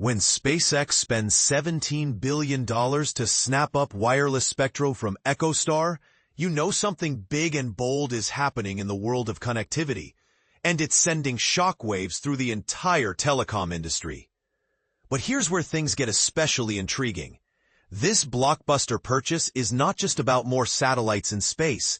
When SpaceX spends $17 billion to snap up wireless spectrum from EchoStar, you know something big and bold is happening in the world of connectivity, and it's sending shockwaves through the entire telecom industry. But here's where things get especially intriguing. This blockbuster purchase is not just about more satellites in space.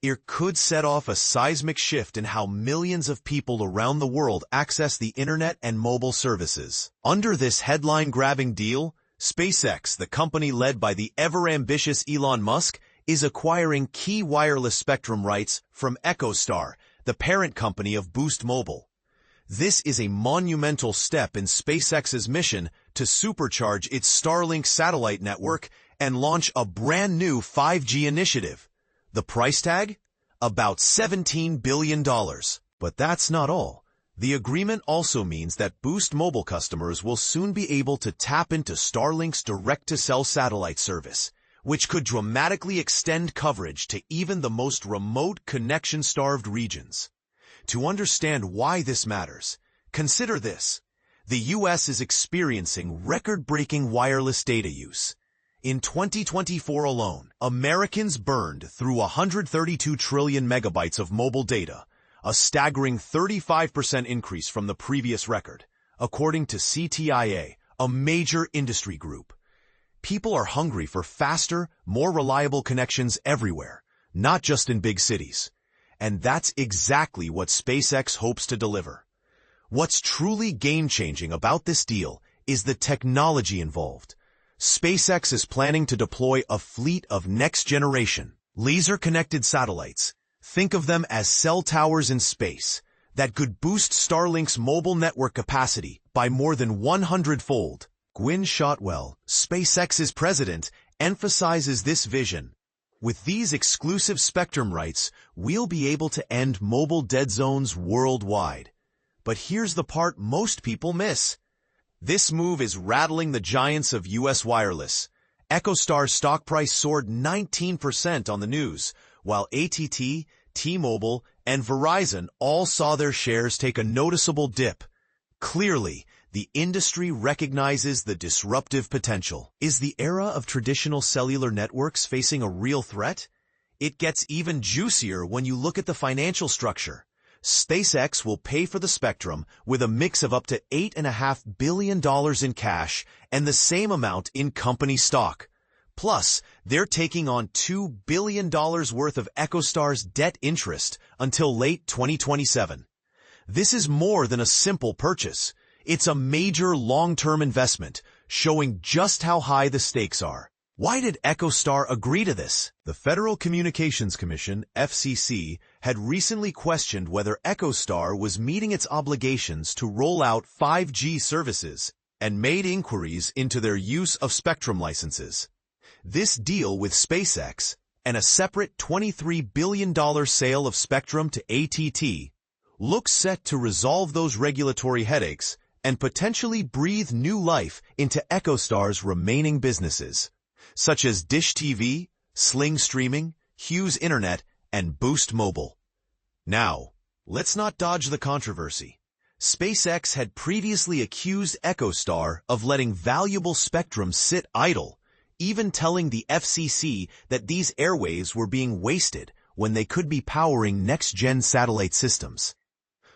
It could set off a seismic shift in how millions of people around the world access the internet and mobile services. Under this headline-grabbing deal, SpaceX, the company led by the ever-ambitious Elon Musk, is acquiring key wireless spectrum rights from EchoStar, the parent company of Boost Mobile. This is a monumental step in SpaceX's mission to supercharge its Starlink satellite network and launch a brand new 5G initiative. The price tag? About $17 billion. But that's not all. The agreement also means that Boost Mobile customers will soon be able to tap into Starlink's direct-to-cell satellite service, which could dramatically extend coverage to even the most remote connection-starved regions. To understand why this matters, consider this. The U.S. is experiencing record-breaking wireless data use. In 2024 alone, Americans burned through 132 trillion megabytes of mobile data, a staggering 35% increase from the previous record, according to CTIA, a major industry group. People are hungry for faster, more reliable connections everywhere, not just in big cities. And that's exactly what SpaceX hopes to deliver. What's truly game-changing about this deal is the technology involved. SpaceX is planning to deploy a fleet of next-generation, laser-connected satellites. Think of them as cell towers in space that could boost Starlink's mobile network capacity by more than 100-fold. Gwynne Shotwell, SpaceX's president, emphasizes this vision. With these exclusive spectrum rights, we'll be able to end mobile dead zones worldwide. But here's the part most people miss. This move is rattling the giants of U.S. wireless. EchoStar's stock price soared 19% on the news, while AT&T, T-Mobile, and Verizon all saw their shares take a noticeable dip. Clearly, the industry recognizes the disruptive potential. Is the era of traditional cellular networks facing a real threat? It gets even juicier when you look at the financial structure. SpaceX will pay for the spectrum with a mix of up to $8.5 billion in cash and the same amount in company stock. Plus, they're taking on $2 billion worth of EchoStar's debt interest until late 2027. This is more than a simple purchase. It's a major long-term investment, showing just how high the stakes are. Why did EchoStar agree to this? The Federal Communications Commission, FCC, had recently questioned whether EchoStar was meeting its obligations to roll out 5G services and made inquiries into their use of spectrum licenses. This deal with SpaceX and a separate $23 billion sale of spectrum to AT&T looks set to resolve those regulatory headaches and potentially breathe new life into EchoStar's remaining businesses, such as Dish TV, Sling Streaming, Hughes Internet, and Boost Mobile. Now, let's not dodge the controversy. SpaceX had previously accused EchoStar of letting valuable spectrum sit idle, even telling the FCC that these airwaves were being wasted when they could be powering next-gen satellite systems.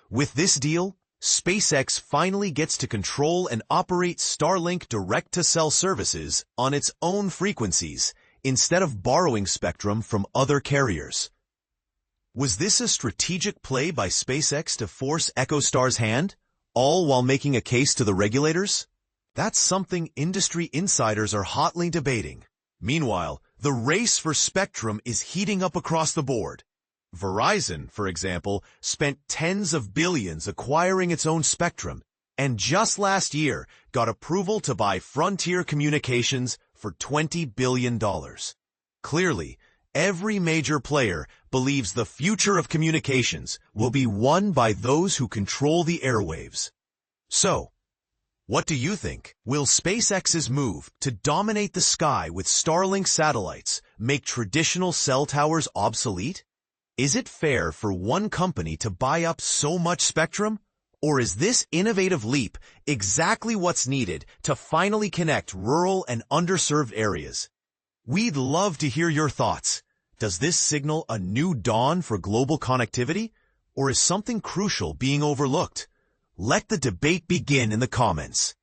With this deal, SpaceX finally gets to control and operate Starlink direct-to-cell services on its own frequencies instead of borrowing spectrum from other carriers. Was this a strategic play by SpaceX to force EchoStar's hand, all while making a case to the regulators? That's something industry insiders are hotly debating. Meanwhile, the race for spectrum is heating up across the board. Verizon, for example, spent tens of billions acquiring its own spectrum, and just last year got approval to buy Frontier Communications for $20 billion. Clearly, every major player believes the future of communications will be won by those who control the airwaves. So, what do you think? Will SpaceX's move to dominate the sky with Starlink satellites make traditional cell towers obsolete? Is it fair for one company to buy up so much spectrum? Or is this innovative leap exactly what's needed to finally connect rural and underserved areas? We'd love to hear your thoughts. Does this signal a new dawn for global connectivity? Or is something crucial being overlooked? Let the debate begin in the comments.